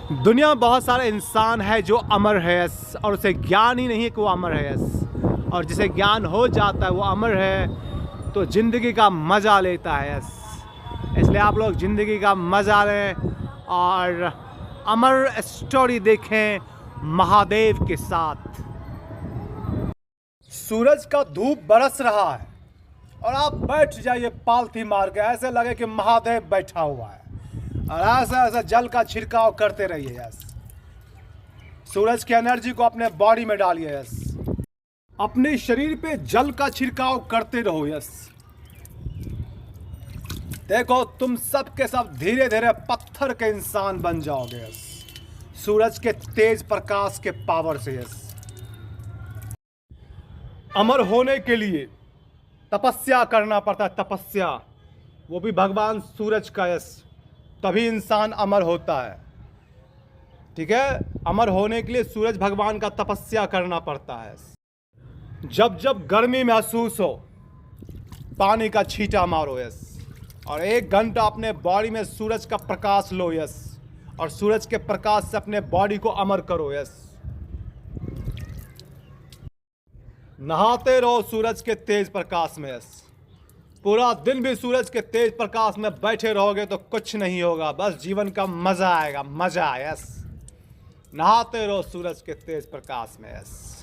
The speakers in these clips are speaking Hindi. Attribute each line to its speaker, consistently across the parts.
Speaker 1: दुनिया में बहुत सारे इंसान है जो अमर है और उसे ज्ञान ही नहीं है कि वो अमर है और जिसे ज्ञान हो जाता है वो अमर है तो ज़िंदगी का मज़ा लेता है इसलिए आप लोग ज़िंदगी का मज़ा लें और अमर स्टोरी देखें महादेव के साथ। सूरज का धूप बरस रहा है और आप बैठ जाइए पालथी मार के, ऐसे लगे कि महादेव बैठा हुआ है और ऐसा ऐसा जल का छिड़काव करते रहिए। यस, सूरज की एनर्जी को अपने बॉडी में डालिए। यस, अपने शरीर पे जल का छिड़काव करते रहो। यस, देखो तुम सब के सब धीरे धीरे पत्थर के इंसान बन जाओगे। यस, सूरज के तेज प्रकाश के पावर से। यस, अमर होने के लिए तपस्या करना पड़ता है, तपस्या, वो भी भगवान सूरज का। यस, तभी इंसान अमर होता है। ठीक है, अमर होने के लिए सूरज भगवान का तपस्या करना पड़ता है। जब जब गर्मी महसूस हो पानी का छींटा मारो। यस, और 1 घंटा अपने बॉडी में सूरज का प्रकाश लो। यस, और सूरज के प्रकाश से अपने बॉडी को अमर करो। यस, नहाते रहो सूरज के तेज प्रकाश में। यस, पूरा दिन भी सूरज के तेज प्रकाश में बैठे रहोगे तो कुछ नहीं होगा, बस जीवन का मज़ा आएगा, मज़ा। यस, नहाते रहो सूरज के तेज प्रकाश में। यस,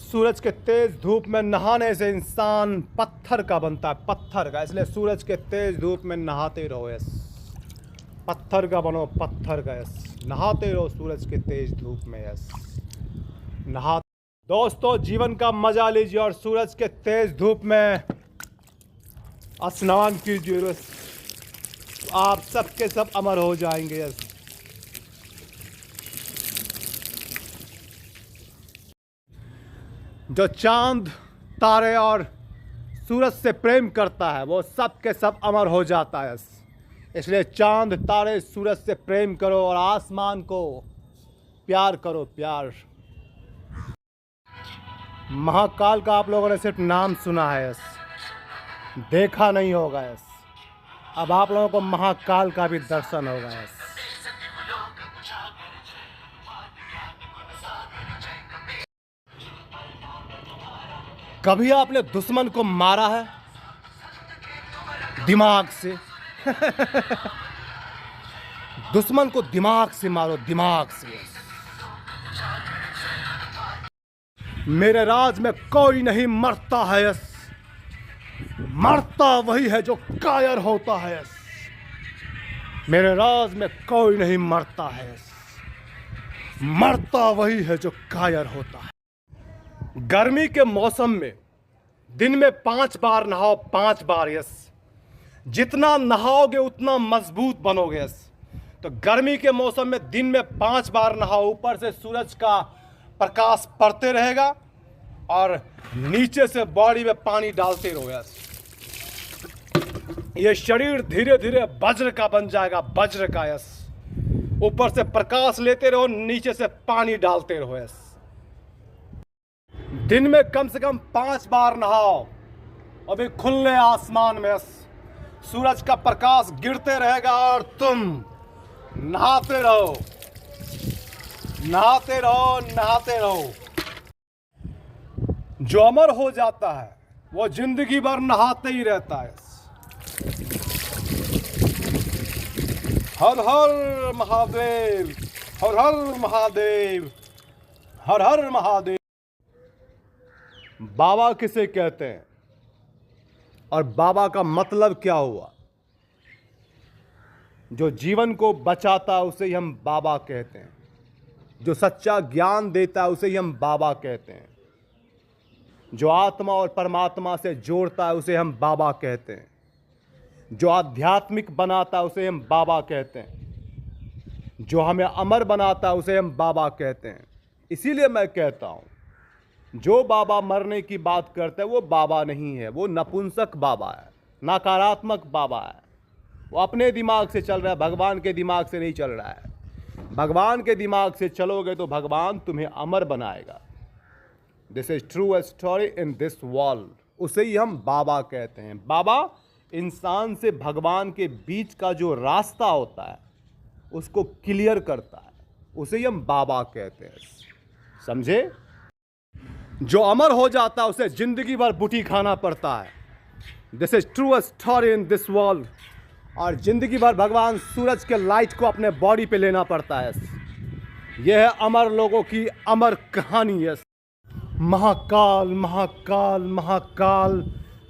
Speaker 1: सूरज के तेज धूप में नहाने से इंसान पत्थर का बनता है, पत्थर का। इसलिए सूरज के तेज धूप में नहाते रहो। यस, पत्थर का बनो, पत्थर का। यस, नहाते रहो सूरज के तेज धूप में। यस, नहा दोस्तों, जीवन का मजा लीजिए और सूरज के तेज धूप में स्नान कीजिए। आप सब के सब अमर हो जाएंगे। यस, जो चांद, तारे और सूरज से प्रेम करता है वो सब के सब अमर हो जाता है। इसलिए चांद, तारे, सूरज से प्रेम करो और आसमान को प्यार करो, प्यार। महाकाल का आप लोगों ने सिर्फ नाम सुना है, यस, देखा नहीं होगा। यस, अब आप लोगों को महाकाल का भी दर्शन होगा। यस, कभी आपने दुश्मन को मारा है दिमाग से? दुश्मन को दिमाग से मारो, दिमाग से। मेरे राज में कोई नहीं मरता है। यस, मरता वही है जो कायर होता है। यस, मेरे राज में कोई नहीं मरता है। यस, मरता वही है जो कायर होता है। गर्मी के मौसम में दिन में 5 बार नहाओ, 5 बार। यस, जितना नहाओगे उतना मजबूत बनोगे। यस, तो गर्मी के मौसम में दिन में 5 बार नहाओ। ऊपर से सूरज का प्रकाश पड़ते रहेगा और नीचे से बॉडी में पानी डालते रहो। यस, ये शरीर धीरे धीरे वज्र का बन जाएगा, वज्र का। यस, ऊपर से प्रकाश लेते रहो, नीचे से पानी डालते रहो। यस, दिन में कम से कम 5 बार नहाओ। अभी खुले आसमान में सूरज का प्रकाश गिरते रहेगा और तुम नहाते रहो, नहाते रहो, नहाते रहो। जो अमर हो जाता है वो जिंदगी भर नहाते ही रहता है। हर हर महादेव, हर हर महादेव, हर हर महादेव। बाबा किसे कहते हैं और बाबा का मतलब क्या हुआ? जो जीवन को बचाता है उसे ही हम बाबा कहते हैं। जो सच्चा ज्ञान देता है उसे ही हम बाबा कहते हैं। जो आत्मा और परमात्मा से जोड़ता है उसे हम बाबा कहते हैं। जो आध्यात्मिक बनाता है उसे हम बाबा कहते हैं। जो हमें अमर बनाता है उसे हम बाबा कहते हैं। इसीलिए मैं कहता हूँ, जो बाबा मरने की बात करता है वो बाबा नहीं है, वो नपुंसक बाबा है, नकारात्मक बाबा है। वो अपने दिमाग से चल रहा है, भगवान के दिमाग से नहीं चल रहा है। भगवान के दिमाग से चलोगे तो भगवान तुम्हें अमर बनाएगा। This is true story in this world. उसे ही हम बाबा कहते हैं। बाबा इंसान से भगवान के बीच का जो रास्ता होता है उसको क्लियर करता है, उसे ही हम बाबा कहते हैं। समझे? जो अमर हो जाता है उसे जिंदगी भर बुटी खाना पड़ता है। This is true story in this world. और जिंदगी भर भगवान सूरज के लाइट को अपने बॉडी पे लेना पड़ता है। यह है अमर लोगों की अमर कहानी है। महाकाल महाकाल महाकाल,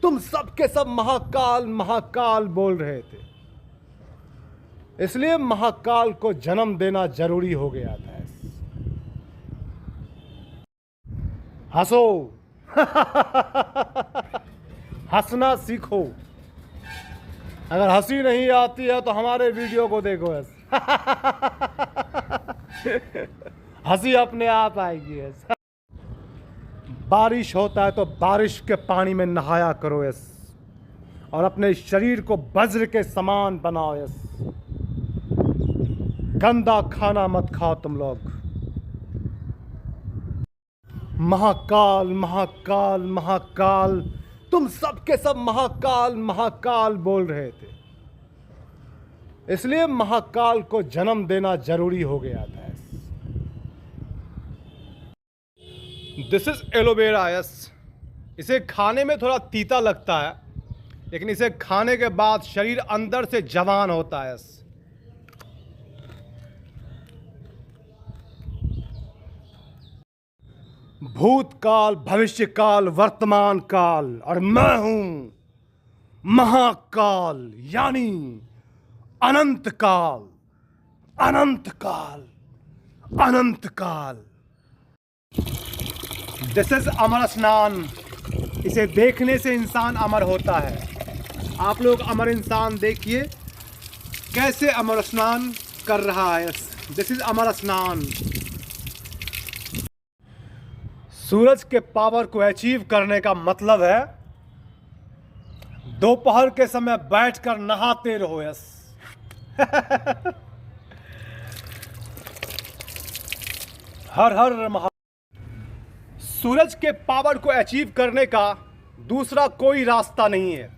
Speaker 1: तुम सब के सब महाकाल महाकाल बोल रहे थे, इसलिए महाकाल को जन्म देना जरूरी हो गया था। हंसो हंसना सीखो। अगर हंसी नहीं आती है तो हमारे वीडियो को देखो। हंसी अपने आप आएगी। बारिश होता है तो बारिश के पानी में नहाया करो यस, और अपने शरीर को वज्र के समान बनाओ यस। गंदा खाना मत खाओ तुम लोग। महाकाल महाकाल महाकाल, तुम सब के सब महाकाल महाकाल बोल रहे थे, इसलिए महाकाल को जन्म देना जरूरी हो गया था। This is aloe vera yes. इसे खाने में थोड़ा तीता लगता है, लेकिन इसे खाने के बाद शरीर अंदर से जवान होता है यस। भूतकाल, भविष्यकाल, वर्तमान काल, और मैं हूं महाकाल, यानी अनंत काल, अनंत काल, अनंत काल। दिस इज अमर स्नान। इसे देखने से इंसान अमर होता है। आप लोग अमर इंसान देखिए कैसे अमर स्नान कर रहा है। दिस इज अमर स्नान। सूरज के पावर को अचीव करने का मतलब है दोपहर के समय बैठकर नहाते रहो यस। हर हर महा। सूरज के पावर को अचीव करने का दूसरा कोई रास्ता नहीं है।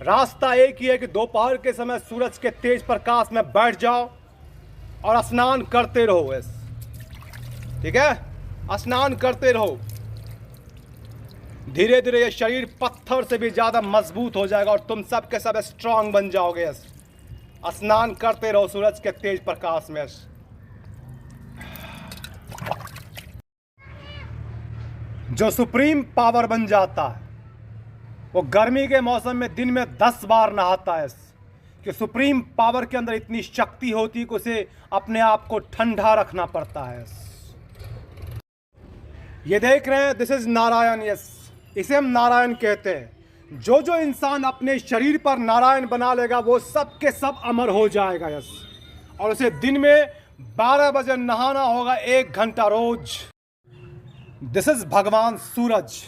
Speaker 1: रास्ता एक ही है कि दोपहर के समय सूरज के तेज प्रकाश में बैठ जाओ और स्नान करते रहो यस। ठीक है, स्नान करते रहो। धीरे धीरे ये शरीर पत्थर से भी ज़्यादा मजबूत हो जाएगा और तुम सब के सब स्ट्रांग बन जाओगे। स्नान करते रहो सूरज के तेज प्रकाश में। जो सुप्रीम पावर बन जाता है वो गर्मी के मौसम में दिन में 10 बार नहाता है कि सुप्रीम पावर के अंदर इतनी शक्ति होती है कि उसे अपने आप को ठंडा रखना पड़ता है। ये देख रहे हैं, दिस इज नारायण यस। इसे हम नारायण कहते हैं। जो जो इंसान अपने शरीर पर नारायण बना लेगा वो सब के सब अमर हो जाएगा यस। और उसे दिन में 12 बजे नहाना होगा, 1 घंटा रोज। दिस इज भगवान सूरज।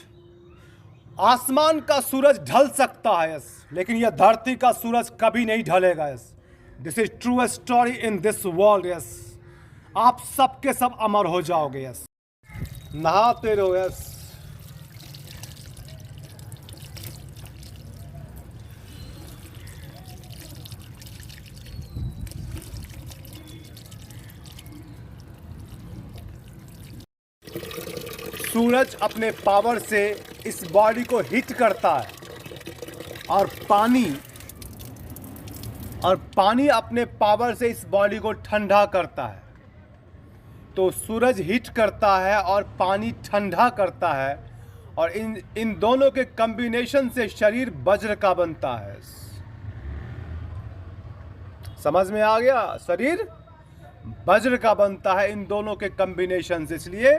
Speaker 1: आसमान का सूरज ढल सकता है यस, लेकिन यह धरती का सूरज कभी नहीं ढलेगा yes. This is true story in this world yes. आप सब के सब अमर हो जाओगे यस। नहाते रहो यस। सूरज अपने पावर से इस बॉडी को हिट करता है और पानी अपने पावर से इस बॉडी को ठंडा करता है। तो सूरज हिट करता है और पानी ठंडा करता है, और इन दोनों के कॉम्बिनेशन से शरीर वज्र का बनता है। समझ में आ गया? शरीर वज्र का बनता है इन दोनों के कॉम्बिनेशन से। इसलिए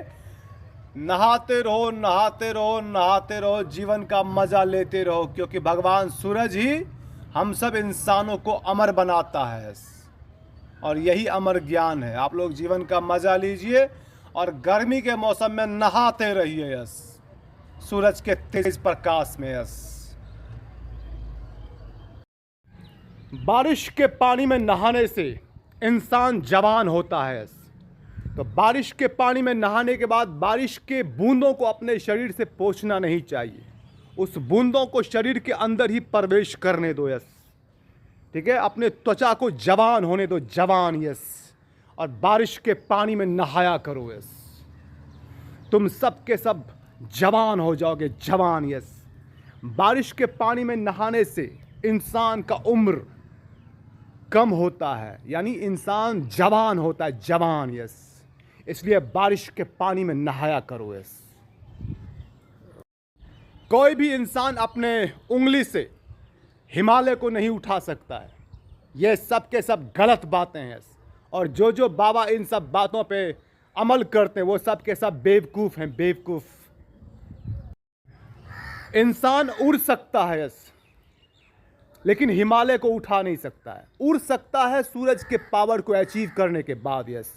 Speaker 1: नहाते रहो, नहाते रहो, नहाते रहो, जीवन का मजा लेते रहो, क्योंकि भगवान सूरज ही हम सब इंसानों को अमर बनाता है और यही अमर ज्ञान है। आप लोग जीवन का मजा लीजिए और गर्मी के मौसम में नहाते रहिए यस, सूरज के तेज प्रकाश में यस। बारिश के पानी में नहाने से इंसान जवान होता है यस। तो बारिश के पानी में नहाने के बाद बारिश के बूंदों को अपने शरीर से पोंछना नहीं चाहिए। उस बूंदों को शरीर के अंदर ही प्रवेश करने दो यस। ठीक है, अपने त्वचा को जवान होने दो, जवान, यस। और बारिश के पानी में नहाया करो, यस। तुम सब के सब जवान हो जाओगे, जवान, यस। बारिश के पानी में नहाने से इंसान का उम्र कम होता है, यानी इंसान जवान होता है, जवान, यस। इसलिए बारिश के पानी में नहाया करो, यस। कोई भी इंसान अपने उंगली से हिमालय को नहीं उठा सकता है। ये सब के सब गलत बातें हैं, यस। और जो बाबा इन सब बातों पे अमल करते हैं वो सब के सब बेवकूफ़ हैं, बेवकूफ़। इंसान उड़ सकता है, यस, लेकिन हिमालय को उठा नहीं सकता है। उड़ सकता है सूरज के पावर को अचीव करने के बाद, यस।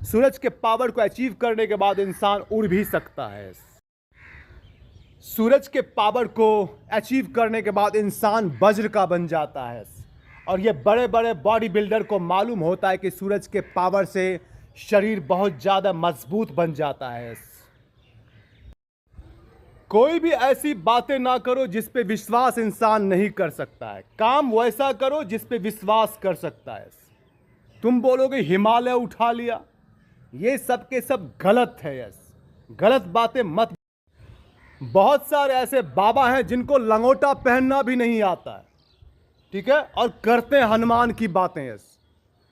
Speaker 1: सूरज के पावर को अचीव करने के बाद इंसान उड़ भी सकता है, यस। सूरज के पावर को अचीव करने के बाद इंसान वज्र का बन जाता है, यस। और ये बड़े बड़े बॉडी बिल्डर को मालूम होता है कि सूरज के पावर से शरीर बहुत ज़्यादा मजबूत बन जाता है, यस। कोई भी ऐसी बातें ना करो जिस पे विश्वास इंसान नहीं कर सकता है। काम वैसा करो जिस पे विश्वास कर सकता है। तुम बोलोगे हिमालय उठा लिया, ये सब के सब गलत है, यस। गलत बातें मत। बहुत सारे ऐसे बाबा हैं जिनको लंगोटा पहनना भी नहीं आता है, ठीक है, और करते हैं हनुमान की बातें, यस।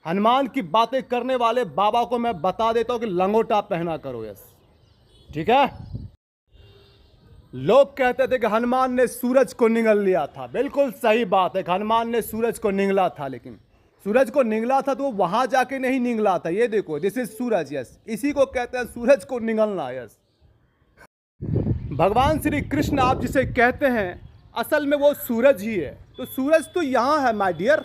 Speaker 1: हनुमान की बातें करने वाले बाबा को मैं बता देता हूं कि लंगोटा पहना करो, यस, ठीक है। लोग कहते थे कि हनुमान ने सूरज को निगल लिया था। बिल्कुल सही बात है, हनुमान ने सूरज को निगला था, लेकिन सूरज को निगला था तो वो वहां जाके नहीं निगला था। ये देखो, दिस इज सूरज, यस। इसी को कहते हैं सूरज को निगलना, यस। भगवान श्री कृष्ण आप जिसे कहते हैं असल में वो सूरज ही है। तो सूरज तो यहाँ है my dear,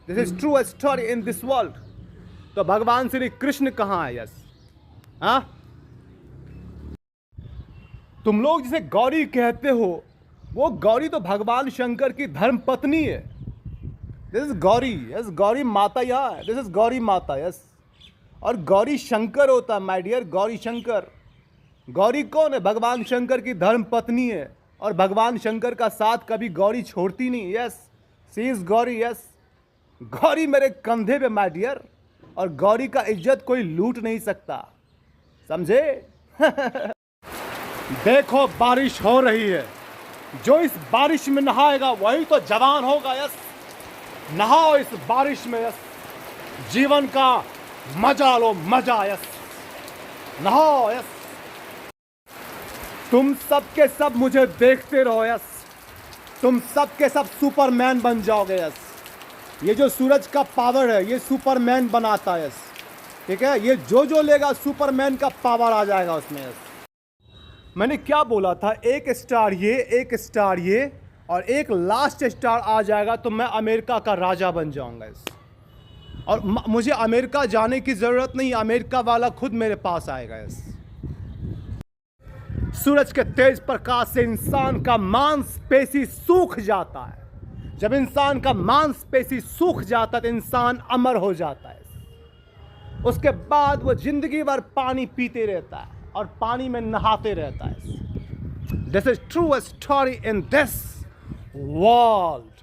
Speaker 1: this is true story in this world. तो भगवान श्री कृष्ण कहाँ है, यस। हाँ, तुम लोग जिसे गौरी कहते हो, वो गौरी तो भगवान शंकर की धर्म पत्नी है। This is Gauri, yes. Gauri माता यहाँ है, दिस इज गौरी माता, यस। और गौरी शंकर होता है माय डियर, गौरी शंकर। गौरी कौन है? भगवान शंकर की धर्म पत्नी है। और भगवान शंकर का साथ कभी गौरी छोड़ती नहीं, yes. She is Gauri, yes. Gauri मेरे कंधे पे माय डियर। और गौरी का इज्जत कोई लूट नहीं सकता, समझे? देखो बारिश हो रही है, जो इस बारिश में नहाएगा वही तो जवान होगा, यस। नहाओ इस बारिश में, यस। जीवन का मजा लो, मजा, यस। नहाओ, यस। तुम सब के सब मुझे देखते रहो, यस। तुम सब के सब सुपरमैन बन जाओगे, यस। ये जो सूरज का पावर है ये सुपरमैन बनाता है, यस, ठीक है। ये जो लेगा सुपरमैन का पावर आ जाएगा उसमें, यस। मैंने क्या बोला था? एक स्टार ये, एक स्टार ये, और एक लास्ट स्टार आ जाएगा तो मैं अमेरिका का राजा बन जाऊंगा, यस। और मुझे अमेरिका जाने की ज़रूरत नहीं, अमेरिका वाला खुद मेरे पास आएगा, यस। सूरज के तेज प्रकाश से इंसान का मांसपेशी सूख जाता है। जब इंसान का मांसपेशी सूख जाता है तो इंसान अमर हो जाता है। उसके बाद वो जिंदगी भर पानी पीते रहता है और पानी में नहाते रहता है। This is true story in this world.